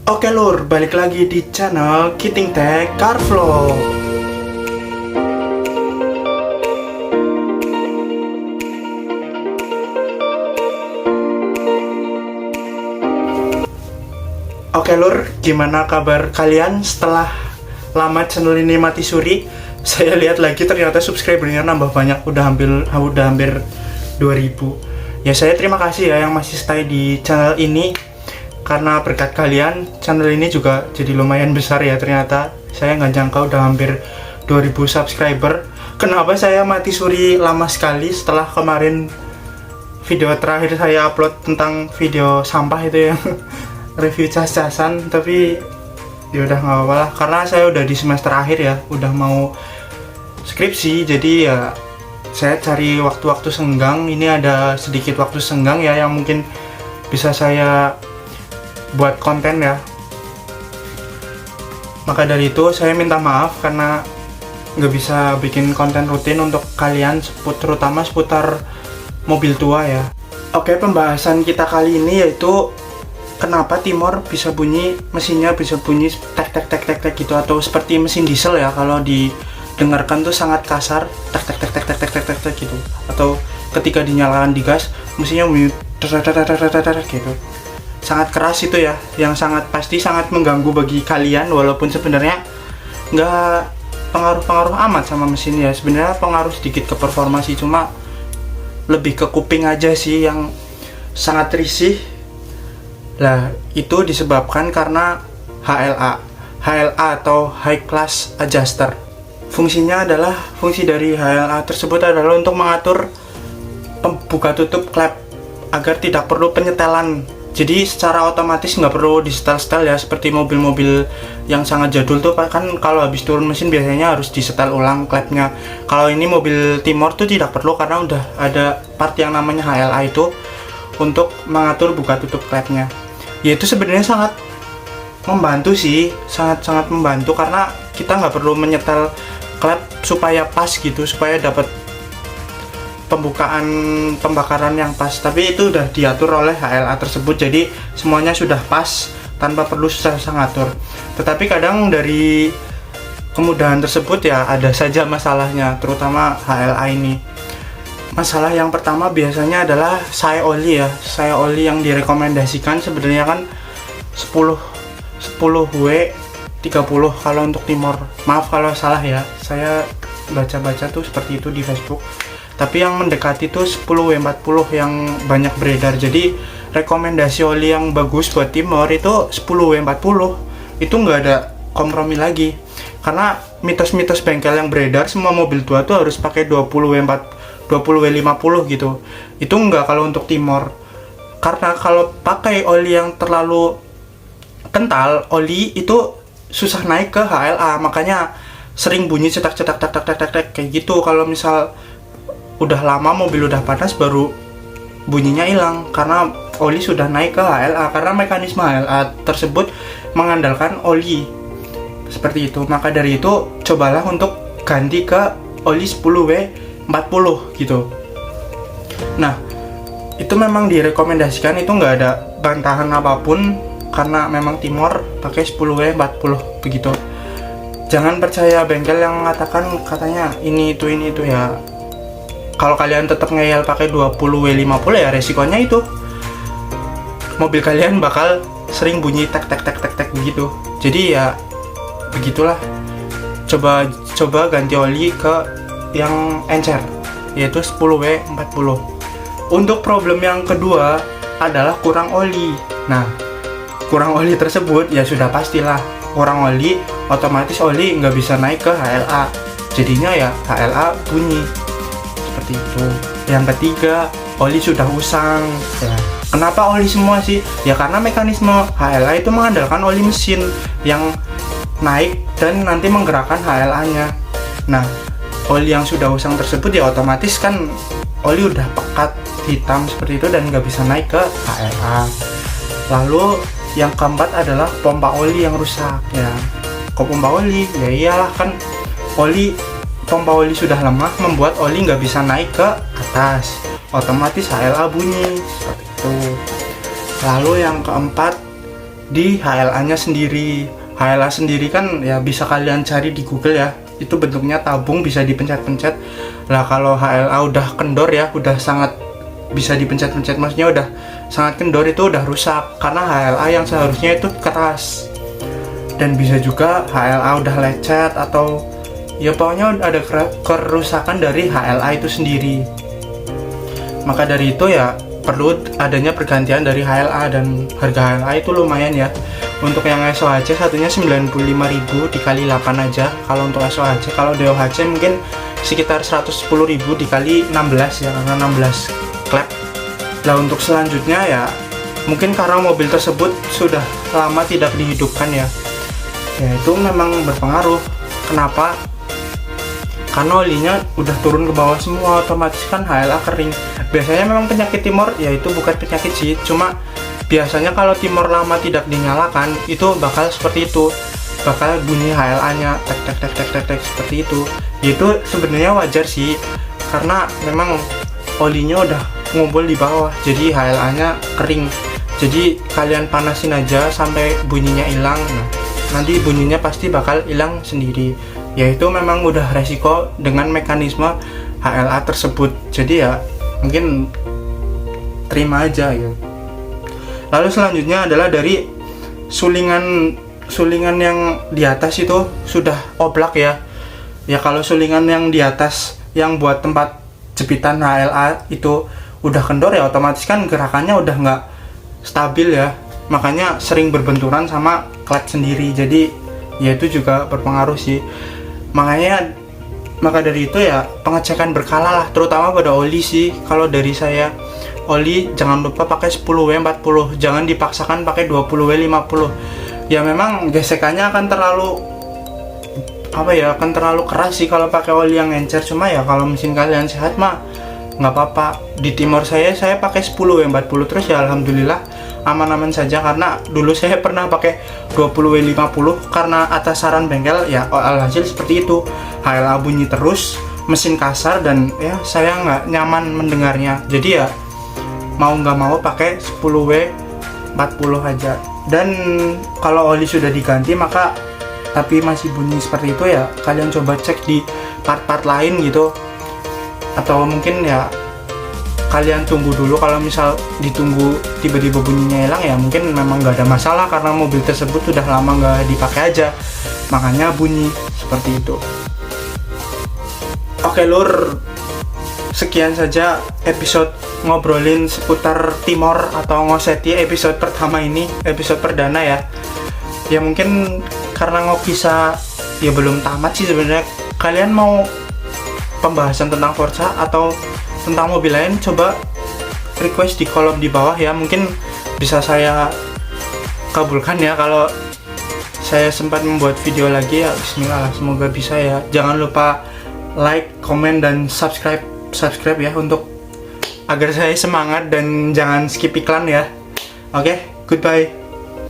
Oke lur, balik lagi di channel Kiting Tech Car Vlog. Oke lur, gimana kabar kalian setelah lama channel ini mati suri? Saya lihat lagi ternyata subscribernya nambah banyak, udah hampir 2000. Ya saya terima kasih ya yang masih stay di channel ini. Karena berkat kalian, channel ini juga jadi lumayan besar ya ternyata. Saya nggak jangka udah hampir 2000 subscriber. Kenapa saya mati suri lama sekali setelah kemarin video terakhir saya upload tentang video sampah itu yang review cas-casan. Tapi ya udah nggak apa-apa lah, karena saya udah di semester akhir ya, udah mau skripsi. Jadi ya saya cari waktu-waktu senggang. Ini ada sedikit waktu senggang ya yang mungkin bisa saya buat konten ya. Maka dari itu saya minta maaf karena nggak bisa bikin konten rutin untuk kalian, terutama seputar mobil tua ya. Oke, pembahasan kita kali ini yaitu kenapa Timor bisa bunyi, mesinnya bisa bunyi tek tek tek tek tek gitu, atau seperti mesin diesel ya, kalau didengarkan tuh sangat kasar, tek tek tek tek tek tek tek tek tek gitu. Atau ketika dinyalakan di gas, mesinnya bunyi tek tek tek tek tek tek gitu. Sangat keras itu ya, yang sangat pasti sangat mengganggu bagi kalian, walaupun sebenarnya nggak pengaruh-pengaruh amat sama mesin ya. Sebenarnya pengaruh sedikit ke performa sih, cuma lebih ke kuping aja sih yang sangat risih. Lah itu disebabkan karena HLA atau High Class Adjuster. Fungsi dari HLA tersebut adalah untuk mengatur buka tutup klep agar tidak perlu penyetelan. Jadi secara otomatis nggak perlu di setel-setel ya, seperti mobil-mobil yang sangat jadul tuh kan kalau habis turun mesin biasanya harus disetel ulang klepnya. Kalau ini mobil Timor tuh tidak perlu karena udah ada part yang namanya HLA itu untuk mengatur buka tutup klepnya. Ya itu sebenarnya sangat membantu sih, sangat membantu karena kita nggak perlu menyetel klep supaya pas gitu, supaya dapat pembakaran yang pas, tapi itu udah diatur oleh HLA tersebut, jadi semuanya sudah pas tanpa perlu susah-susah ngatur. Tetapi kadang dari kemudahan tersebut ya ada saja masalahnya, terutama HLA ini. Masalah yang pertama biasanya adalah saya oli ya. Saya oli yang direkomendasikan sebenarnya kan 10 W 30 kalau untuk Timor. Maaf kalau salah ya, saya baca-baca tuh seperti itu di Facebook. Tapi yang mendekati itu 10W40 yang banyak beredar. Jadi rekomendasi oli yang bagus buat Timor itu 10W40. Itu nggak ada kompromi lagi. Karena mitos-mitos bengkel yang beredar semua mobil tua tuh harus pakai 20W50 gitu. Itu nggak kalau untuk Timor. Karena kalau pakai oli yang terlalu kental, oli itu susah naik ke HLA. Makanya sering bunyi cetak-cetak kayak gitu. Kalau misal udah lama mobil udah panas baru bunyinya hilang karena oli sudah naik ke HLA, karena mekanisme HLA tersebut mengandalkan oli seperti itu. Maka dari itu cobalah untuk ganti ke oli 10W40 gitu. Nah itu memang direkomendasikan, itu nggak ada bantahan apapun karena memang Timor pakai 10W40 begitu. Jangan percaya bengkel yang mengatakan katanya ini itu ya. Kalau kalian tetap ngeyel pakai 20W50 ya resikonya itu mobil kalian bakal sering bunyi tek tek tek tek tek begitu. Jadi ya begitulah. Coba ganti oli ke yang encer, yaitu 10W40. Untuk problem yang kedua adalah kurang oli. Nah, kurang oli tersebut ya sudah pastilah kurang oli, otomatis oli nggak bisa naik ke HLA. Jadinya ya HLA bunyi. Seperti itu. Yang ketiga, oli sudah usang ya. Kenapa oli semua sih? Ya karena mekanisme HLA itu mengandalkan oli mesin yang naik dan nanti menggerakkan HLA-nya. Nah, oli yang sudah usang tersebut ya otomatis kan oli udah pekat hitam seperti itu dan nggak bisa naik ke HLA. Lalu yang keempat adalah pompa oli yang rusak ya. Kok pompa oli? Ya iyalah kan pompa oli sudah lemah, membuat oli nggak bisa naik ke atas, otomatis HLA bunyi seperti itu. Lalu yang keempat di HLA-nya sendiri. HLA sendiri kan ya bisa kalian cari di Google ya. Itu bentuknya tabung, bisa dipencet-pencet. Lah kalau HLA udah kendor ya, udah sangat bisa dipencet-pencet, maksudnya udah sangat kendor, itu udah rusak karena HLA yang seharusnya itu keras. Dan bisa juga HLA udah lecet atau ya pokoknya ada kerusakan dari HLA itu sendiri. Maka dari itu ya perlu adanya pergantian dari HLA, dan harga HLA itu lumayan ya. Untuk yang SOHC satunya 95.000 dikali 8 aja kalau untuk SOHC. Kalau DOHC mungkin sekitar 110.000 dikali 16 ya, karena 16 klep. Nah untuk selanjutnya ya mungkin karena mobil tersebut sudah lama tidak dihidupkan ya itu memang berpengaruh. Kenapa? Karena olinya udah turun ke bawah semua, otomatis kan HLA kering. Biasanya memang penyakit timor ya itu bukan penyakit sih, cuma biasanya kalau timor lama tidak dinyalakan itu bakal seperti itu, bakal bunyi HLA-nya tek tek tek tek tek tek seperti itu. Itu sebenarnya wajar sih, karena memang olinya udah ngumpul di bawah, jadi HLA-nya kering. Jadi kalian panasin aja sampai bunyinya hilang. Nah, nanti bunyinya pasti bakal hilang sendiri. Yaitu memang udah resiko dengan mekanisme HLA tersebut. Jadi ya mungkin terima aja ya. Lalu selanjutnya adalah dari sulingan yang di atas itu sudah oblak ya. Ya kalau sulingan yang di atas yang buat tempat jepitan HLA itu udah kendor ya otomatis kan gerakannya udah nggak stabil ya. Makanya sering berbenturan sama klep sendiri. Jadi ya itu juga berpengaruh sih. Maka dari itu ya pengecekan berkala lah, terutama pada oli sih. Kalau dari saya, oli jangan lupa pakai 10W40, jangan dipaksakan pakai 20W50. Ya memang gesekannya akan terlalu keras sih kalau pakai oli yang encer. Cuma ya kalau mesin kalian sehat mah nggak apa-apa. Di timor saya pakai 10W40 terus ya alhamdulillah aman-aman saja, karena dulu saya pernah pakai 20W50 karena atas saran bengkel ya alhasil seperti itu, HLA bunyi terus, mesin kasar, dan ya saya nggak nyaman mendengarnya. Jadi ya mau nggak mau pakai 10W40 aja. Dan kalau oli sudah diganti maka tapi masih bunyi seperti itu ya kalian coba cek di part-part lain gitu, atau mungkin ya kalian tunggu dulu. Kalau misal ditunggu tiba-tiba bunyinya hilang ya mungkin memang nggak ada masalah karena mobil tersebut sudah lama nggak dipakai aja, makanya bunyi seperti itu. Oke lur, sekian saja episode ngobrolin seputar timor atau ngoseti episode pertama ini, episode perdana ya. Ya mungkin karena ngokisa ya belum tamat sih sebenarnya. Kalian mau pembahasan tentang Forza atau tentang mobil lain, coba request di kolom di bawah ya, mungkin bisa saya kabulkan ya kalau saya sempat membuat video lagi ya. Bismillah, semoga bisa ya. Jangan lupa like, komen, dan subscribe ya untuk agar saya semangat, dan jangan skip iklan ya. Oke, goodbye.